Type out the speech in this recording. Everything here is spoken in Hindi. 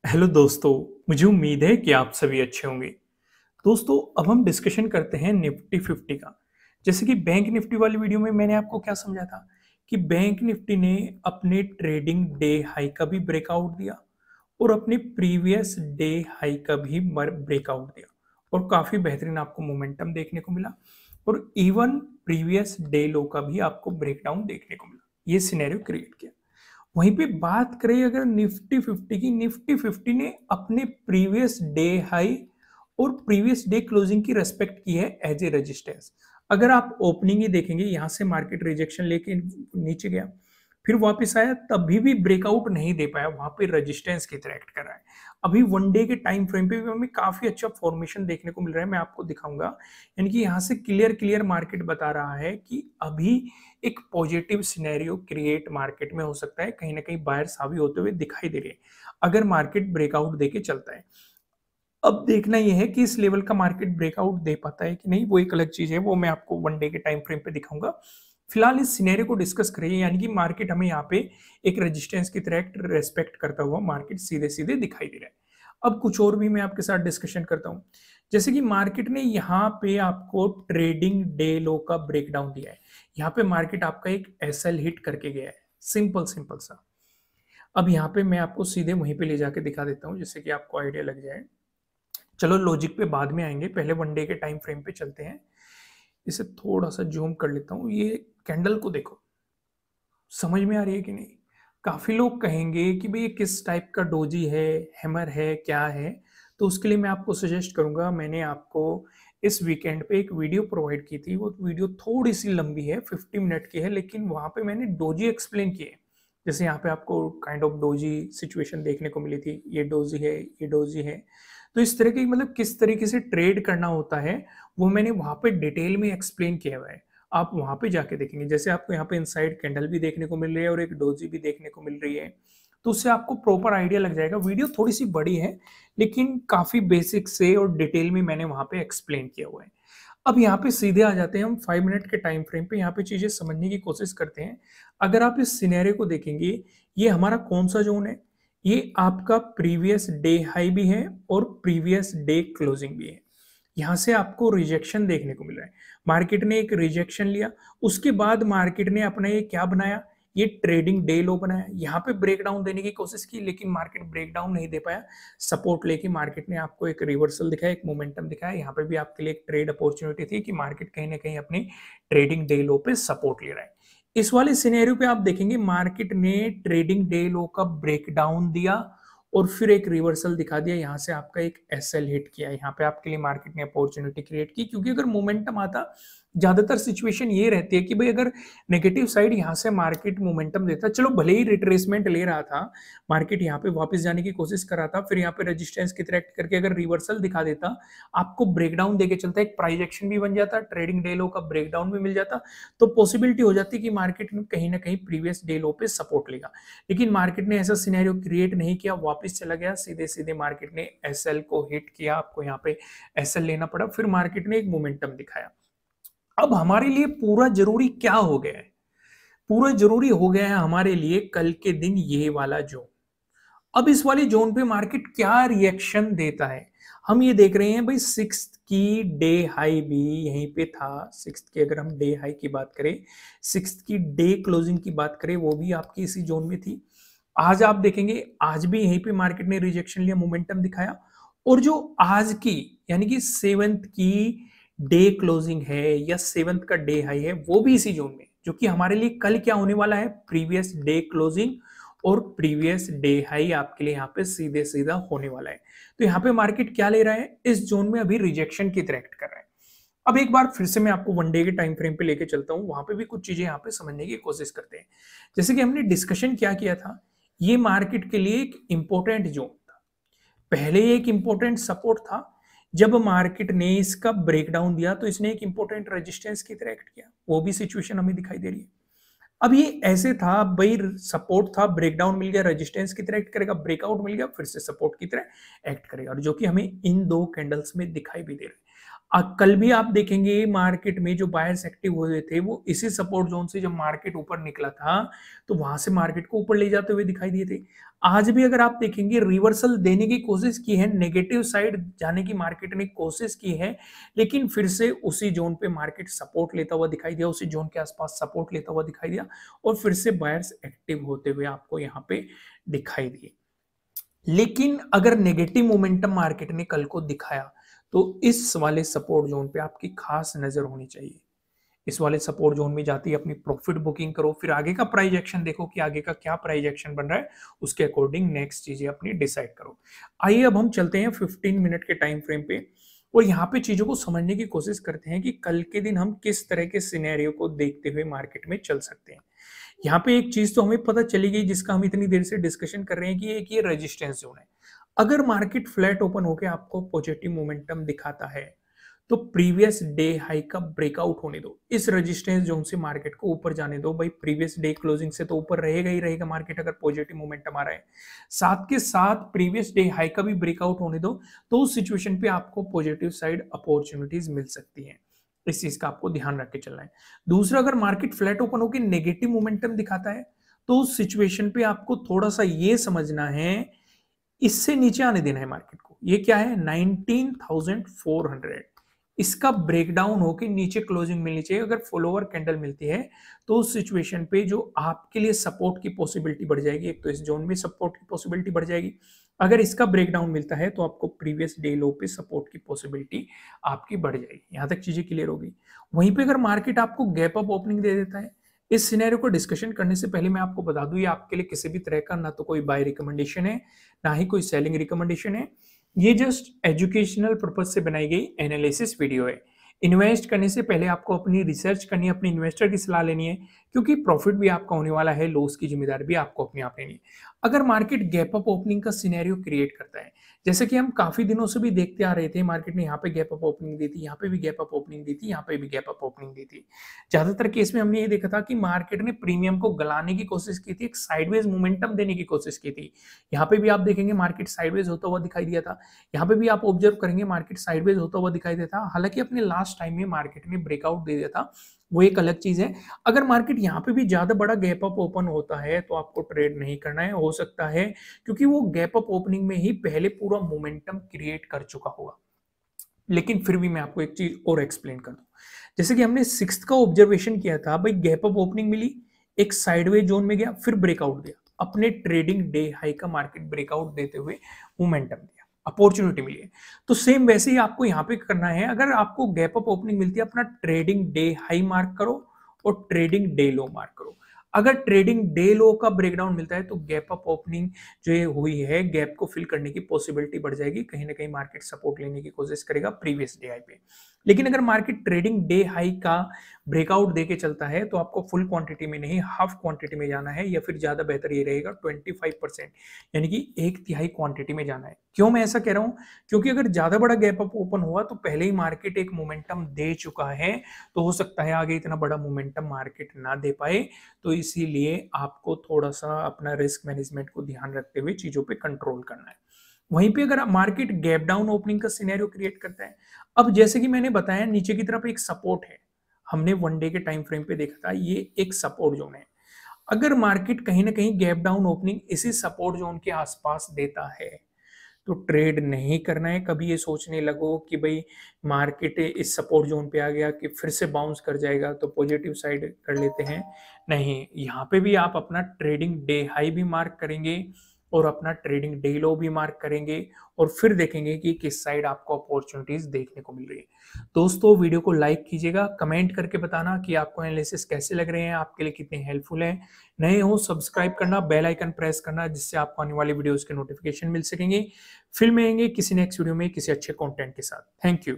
हेलो दोस्तों। मुझे उम्मीद है कि आप सभी अच्छे होंगे। दोस्तों, अब हम डिस्कशन करते हैं निफ्टी 50 का। जैसे कि बैंक निफ्टी वाली वीडियो में मैंने आपको क्या समझा था कि बैंक निफ्टी ने अपने ट्रेडिंग डे हाई का भी ब्रेकआउट दिया और अपने प्रीवियस डे हाई का भी ब्रेकआउट दिया और काफी बेहतरीन आपको मोमेंटम देखने को मिला और इवन प्रीवियस डे लो का भी आपको ब्रेकडाउन देखने को मिला। ये सिनेरियो क्रिएट किया। वहीं पे बात करें अगर निफ्टी 50 की, निफ्टी 50 ने अपने प्रीवियस डे हाई और प्रीवियस डे क्लोजिंग की रेस्पेक्ट की है एज ए रेजिस्टेंस। अगर आप ओपनिंग ही देखेंगे, यहां से मार्केट रिजेक्शन लेके नीचे गया, फिर वापस आया, तभी भी ब्रेकआउट नहीं दे पाया, वहां पे रेजिस्टेंस की तरह एक्ट कर रहा है। अभी वन डे के टाइम फ्रेम पे भी हमें काफी अच्छा फॉर्मेशन देखने को मिल रहा है, मैं आपको दिखाऊंगा। यानी कि यहाँ से क्लियर क्लियर मार्केट बता रहा है कि अभी एक पॉजिटिव सिनेरियो क्रिएट मार्केट में हो सकता है, कहीं ना कहीं बायर्स हावी होते हुए दिखाई दे रहे हैं अगर मार्केट ब्रेकआउट देके चलता है। अब देखना यह है कि इस लेवल का मार्केट ब्रेकआउट दे पाता है कि नहीं, वो एक अलग चीज है, वो मैं आपको वन डे के टाइम फ्रेम पे दिखाऊंगा। फिलहाल इस सिनेरियो को डिस्कस करिए, यानी कि मार्केट हमें यहाँ पे एक रेजिस्टेंस की तरह रेस्पेक्ट करता हुआ मार्केट सीधे सीधे दिखाई दे रहा है। अब कुछ और भी मैं आपके साथ डिस्कशन करता हूँ। जैसे कि मार्केट ने यहाँ पे आपको ट्रेडिंग डे लो का ब्रेकडाउन दिया है। यहाँ पे मार्केट आपका एक एसएल हिट करके गया है, सिंपल सिंपल सा। अब यहाँ पे मैं आपको सीधे वहीं पे ले जाके दिखा देता हूँ जिससे कि आपको आइडिया लग जाए। चलो लॉजिक पे बाद में आएंगे, पहले वन डे के टाइम फ्रेम पे चलते हैं। इसे थोड़ा सा जूम कर लेता हूँ। ये कैंडल को देखो, समझ में आ रही है कि नहीं? काफी लोग कहेंगे कि भाई ये किस टाइप का डोजी है, हैमर है, क्या है। तो उसके लिए मैं आपको सजेस्ट करूंगा, मैंने आपको इस वीकेंड पे एक वीडियो प्रोवाइड की थी। वो वीडियो थोड़ी सी लंबी है, 50 मिनट की है, लेकिन वहां पे मैंने डोजी एक्सप्लेन किए। जैसे यहाँ पे आपको काइंड ऑफ डोजी सिचुएशन देखने को मिली थी, ये डोजी है, ये डोजी है। तो इस तरह की मतलब किस तरीके से ट्रेड करना होता है, वो मैंने वहां पे डिटेल में एक्सप्लेन किया हुआ है। आप वहां पे जाके देखेंगे, जैसे आपको यहाँ पे इनसाइड कैंडल भी देखने को मिल रही है और एक डोजी भी देखने को मिल रही है, तो उससे आपको प्रॉपर आइडिया लग जाएगा। वीडियो थोड़ी सी बड़ी है, लेकिन काफी बेसिक से और डिटेल में मैंने वहां पे एक्सप्लेन किया हुआ है। अब यहाँ पे सीधे आ जाते हैं हम 5 मिनट के टाइम फ्रेम पे, यहाँ पे चीजें समझने की कोशिश करते हैं। अगर आप इस सिनेरियो को देखेंगे, ये हमारा कौन सा जोन है? ये आपका प्रीवियस डे हाई भी है और प्रीवियस डे क्लोजिंग भी है। यहां से आपको रिजेक्शन देखने को मिल रहा है। मार्केट ने एक रिजेक्शन लिया, उसके बाद मार्केट ने अपना ये क्या बनाया, ये ट्रेडिंग डे लो बनाया। यहाँ पे ब्रेकडाउन देने की कोशिश की, लेकिन मार्केट ब्रेकडाउन नहीं दे पाया। सपोर्ट लेके मार्केट ने आपको एक रिवर्सल दिखाया, एक मोमेंटम दिखाया। यहाँ पे भी आपके लिए एक ट्रेड अपॉर्चुनिटी थी कि मार्केट कहीं ना कहीं अपनी ट्रेडिंग डे लो पे सपोर्ट ले रहा है। इस वाले सिनेरियो पे आप देखेंगे मार्केट ने ट्रेडिंग डे लो का ब्रेकडाउन दिया और फिर एक रिवर्सल दिखा दिया, यहाँ से आपका एक एसएल हिट किया। यहाँ पे आपके लिए मार्केट ने अपॉर्चुनिटी क्रिएट की, क्योंकि अगर मोमेंटम आता, ज्यादातर सिचुएशन ये रहती है कि भाई अगर नेगेटिव साइड यहाँ से मार्केट मोमेंटम देता, चलो भले ही रिट्रेसमेंट ले रहा था, मार्केट यहाँ पे वापस जाने की कोशिश कर रहा था, फिर यहाँ पे रेजिस्टेंस की तरह एक्ट करके अगर रिवर्सल दिखा देता, आपको ब्रेकडाउन देके चलता, एक प्राइस एक्शन भी बन जाता, ट्रेडिंग डे लो का ब्रेकडाउन भी मिल जाता, तो पॉसिबिलिटी हो जाती कि मार्केट में कहीं ना कहीं प्रीवियस डे लो पे सपोर्ट लेगा। लेकिन मार्केट ने ऐसा सिनेरियो क्रिएट नहीं किया, वापस चला गया, सीधे सीधे मार्केट ने एसएल को हिट किया, आपको यहाँ पे एसएल लेना पड़ा, फिर मार्केट ने एक मोमेंटम दिखाया। अब हमारे लिए पूरा जरूरी क्या हो गया है? पूरा जरूरी हो गया है हमारे लिए कल के दिन ये वाला जोन। अब इस वाले जोन पे मार्केट क्या रिएक्शन देता है, हम ये देख रहे हैं। भाई सिक्स की डे हाई भी यहीं पे था। सिक्स की अगर हम डे हाई की बात करें, सिक्स की डे क्लोजिंग की बात करें, वो भी आपकी इसी जोन में थी। आज आप देखेंगे, आज भी यहीं पे मार्केट ने रिजेक्शन लिया, मोमेंटम दिखाया। और जो आज की यानी कि सेवंथ की डे क्लोजिंग है या सेवंथ का डे हाई है, वो भी इसी जोन में, जो कि हमारे लिए कल क्या होने वाला है, प्रीवियस डे क्लोजिंग और प्रीवियस डे हाई आपके लिए यहाँ पे सीधे सीधा होने वाला है। तो यहाँ पे मार्केट क्या ले रहा है, इस जोन में अभी रिजेक्शन की तरह एक्ट कर रहा है। अब एक बार फिर से मैं आपको वन डे के टाइम फ्रेम पे लेके चलता हूं, वहां पे भी कुछ चीजें यहाँ पे समझने की कोशिश करते हैं। जैसे कि हमने डिस्कशन क्या किया था, ये मार्केट के लिए एक इंपॉर्टेंट जोन था, पहले एक इंपॉर्टेंट सपोर्ट था। जब मार्केट ने इसका ब्रेकडाउन दिया तो इसने एक इंपॉर्टेंट रेजिस्टेंस की तरह एक्ट किया, वो भी सिचुएशन हमें दिखाई दे रही है। अब ये ऐसे था भाई, सपोर्ट था, ब्रेकडाउन मिल गया, रेजिस्टेंस की तरह एक्ट करेगा, ब्रेकआउट मिल गया, फिर से सपोर्ट की तरह एक्ट करेगा, और जो कि हमें इन दो कैंडल्स में दिखाई भी दे रहा है। कल भी आप देखेंगे मार्केट में जो बायर्स एक्टिव हुए थे वो इसी सपोर्ट जोन से जब मार्केट ऊपर निकला था तो वहां से मार्केट को ऊपर ले जाते हुए दिखाई दिए थे। आज भी अगर आप देखेंगे रिवर्सल देने की कोशिश की है, नेगेटिव साइड जाने की मार्केट ने कोशिश की है, लेकिन फिर से उसी जोन पे मार्केट सपोर्ट लेता हुआ दिखाई दिया, उसी जोन के आसपास सपोर्ट लेता हुआ दिखाई दिया और फिर से बायर्स एक्टिव होते हुए आपको यहाँ पे दिखाई दिए। लेकिन अगर नेगेटिव मोमेंटम मार्केट ने कल को दिखाया तो इस वाले सपोर्ट जोन पे आपकी खास नजर होनी चाहिए। इस वाले सपोर्ट जोन में जाती है अपनी प्रॉफिट बुकिंग करो, फिर आगे का प्राइस एक्शन देखो कि आगे का क्या प्राइस एक्शन बन रहा है, उसके अकॉर्डिंग नेक्स्ट चीजें अपनी डिसाइड करो। आइए अब हम चलते हैं 15 मिनट के टाइम फ्रेम पे और यहाँ पे चीजों को समझने की कोशिश करते हैं कि कल के दिन हम किस तरह के सिनेरियो को देखते हुए मार्केट में चल सकते हैं। यहाँ पे एक चीज तो हमें पता चली गई जिसका हम इतनी देर से डिस्कशन कर रहे हैं कि एक ये रेजिस्टेंस जोन है। अगर मार्केट फ्लैट ओपन होकर आपको पॉजिटिव मोमेंटम दिखाता है तो प्रीवियस डे हाई का ब्रेकआउट होने दो, इस रेजिस्टेंस जोन से मार्केट को ऊपर जाने दो। भाई प्रीवियस डे क्लोजिंग से तो ऊपर रहेगा ही रहेगा मार्केट अगर पॉजिटिव मोमेंटम आ रहा है, साथ के साथ प्रीवियस डे हाई का भी ब्रेकआउट होने दो, तो उस सिचुएशन पे आपको पॉजिटिव साइड अपॉर्चुनिटीज मिल सकती हैं। इस चीज का आपको ध्यान रख के चलना है। दूसरा, अगर मार्केट फ्लैट ओपन होकर नेगेटिव मोमेंटम दिखाता है तो उस सिचुएशन पे आपको थोड़ा सा ये समझना है, इससे नीचे आने देना है मार्केट को। ये क्या है, 19,400, इसका ब्रेकडाउन होकर नीचे क्लोजिंग मिलनी चाहिए। अगर फॉलोअर कैंडल मिलती है तो उस सिचुएशन पे जो आपके लिए सपोर्ट की पॉसिबिलिटी बढ़ जाएगी, एक तो इस जोन में सपोर्ट की पॉसिबिलिटी बढ़ जाएगी। अगर इसका ब्रेकडाउन मिलता है तो आपको प्रीवियस डे लो पे सपोर्ट की पॉसिबिलिटी आपकी बढ़ जाएगी। यहां तक चीजें क्लियर होगी। वहीं पे अगर मार्केट आपको गैप अप ओपनिंग दे देता है, इस सिनेरियो को डिस्कशन करने से पहले मैं आपको बता दूं ये आपके लिए किसी भी तरह का ना तो कोई बाय रिकमेंडेशन है ना ही कोई सेलिंग रिकमेंडेशन है। ये जस्ट एजुकेशनल पर्पज से बनाई गई एनालिसिस वीडियो है। इन्वेस्ट करने से पहले आपको अपनी रिसर्च करनी है, अपनी इन्वेस्टर की सलाह लेनी है, क्योंकि प्रॉफिट भी आपका होने वाला है, लॉस की जिम्मेदारी भी आपको अपने आप लेनी है। अगर मार्केट गैप अप ओपनिंग का सिनेरियो क्रिएट करता है, जैसे कि हम काफी दिनों से भी देखते आ रहे थे, मार्केट ने यहाँ पे गैप अप ओपनिंग दी थी, यहाँ पे भी गैप अप ओपनिंग दी थी, यहाँ पे भी गैप अप ओपनिंग दी थी। ज्यादातर केस में हमने ये देखा था कि मार्केट ने प्रीमियम को गलाने की कोशिश की थी, एक साइडवेज मोमेंटम देने की कोशिश की थी। यहाँ पे भी आप देखेंगे मार्केट साइडवेज होता हुआ दिखाई दिया था, यहाँ पे भी आप ऑब्जर्व करेंगे मार्केट साइडवेज होता हुआ दिखाई देता था। हालांकि अपने लास्ट टाइम में मार्केट ने ब्रेकआउट दे दिया था, वो एक अलग चीज है। अगर मार्केट यहाँ पे भी ज्यादा बड़ा गैप अप ओपन होता है तो आपको ट्रेड नहीं करना है, हो सकता है क्योंकि वो गैप अप ओपनिंग में ही पहले पूरा मोमेंटम क्रिएट कर चुका होगा। लेकिन फिर भी मैं आपको एक चीज और एक्सप्लेन कर दूं, जैसे कि हमने 6th का ऑब्जर्वेशन किया था, भाई गैप अप ओपनिंग मिली, एक साइडवे जोन में गया, फिर ब्रेकआउट दिया, अपने ट्रेडिंग डे हाई का मार्केट ब्रेकआउट देते हुए मोमेंटम दिया, अपॉर्चुनिटी मिली है। तो सेम वैसे ही आपको यहाँ पे करना है। अगर आपको गैप अप ओपनिंग मिलती है, अपना ट्रेडिंग डे हाई मार्क करो और ट्रेडिंग डे लो मार्क करो। अगर ट्रेडिंग डे लो का ब्रेकडाउन मिलता है तो गैप अप ओपनिंग जो ये हुई है, गैप को फिल करने की पॉसिबिलिटी बढ़ जाएगी, कहीं ना कहीं मार्केट सपोर्ट लेने की कोशिश करेगा प्रीवियस डे हाई पे। लेकिन अगर मार्केट ट्रेडिंग डे हाई का ब्रेकआउट देके चलता है तो आपको फुल क्वांटिटी में नहीं, हाफ क्वांटिटी में जाना है, या फिर ज्यादा बेहतर ये रहेगा 25%, यानी कि 1/3 क्वांटिटी में जाना है। क्यों मैं ऐसा कह रहा हूं, क्योंकि अगर ज्यादा बड़ा गैप अप ओपन हुआ तो पहले ही मार्केट एक मोमेंटम दे चुका है, तो हो सकता है आगे इतना बड़ा मोमेंटम मार्केट ना दे पाए। तो इसीलिए आपको थोड़ा सा अपना रिस्क मैनेजमेंट को ध्यान रखते हुए चीजों पे कंट्रोल करना है। वहीं पे अगर मार्केट गैप डाउन ओपनिंग का सिनेरियो क्रिएट करता है, अब जैसे कि मैंने बताया नीचे की तरफ एक सपोर्ट है, हमने 1 डे के टाइम फ्रेम पे देखा था, ये एक सपोर्ट जोन है। अगर मार्केट कहीं ना कहीं गैप डाउन ओपनिंग इसी सपोर्ट जोन के आसपास देता है तो ट्रेड नहीं करना है। कभी ये सोचने लगो कि भाई मार्केट इस सपोर्ट जोन पे आ गया कि फिर से बाउंस कर जाएगा तो पॉजिटिव साइड कर लेते हैं, नहीं। यहाँ पे भी आप अपना ट्रेडिंग डे हाई भी मार्क करेंगे और अपना ट्रेडिंग डे लो भी मार्क करेंगे और फिर देखेंगे कि किस साइड आपको अपॉर्चुनिटीज देखने को मिल रही है। दोस्तों वीडियो को लाइक कीजिएगा, कमेंट करके बताना कि आपको एनालिसिस कैसे लग रहे हैं, आपके लिए कितने हेल्पफुल हैं। नए हो सब्सक्राइब करना, बेल आइकन प्रेस करना, जिससे आपको आने वाली वीडियोस के नोटिफिकेशन मिल सकेंगे। फिर मिलेंगे किसी नेक्स्ट वीडियो में किसी अच्छे कंटेंट के साथ। Thank you.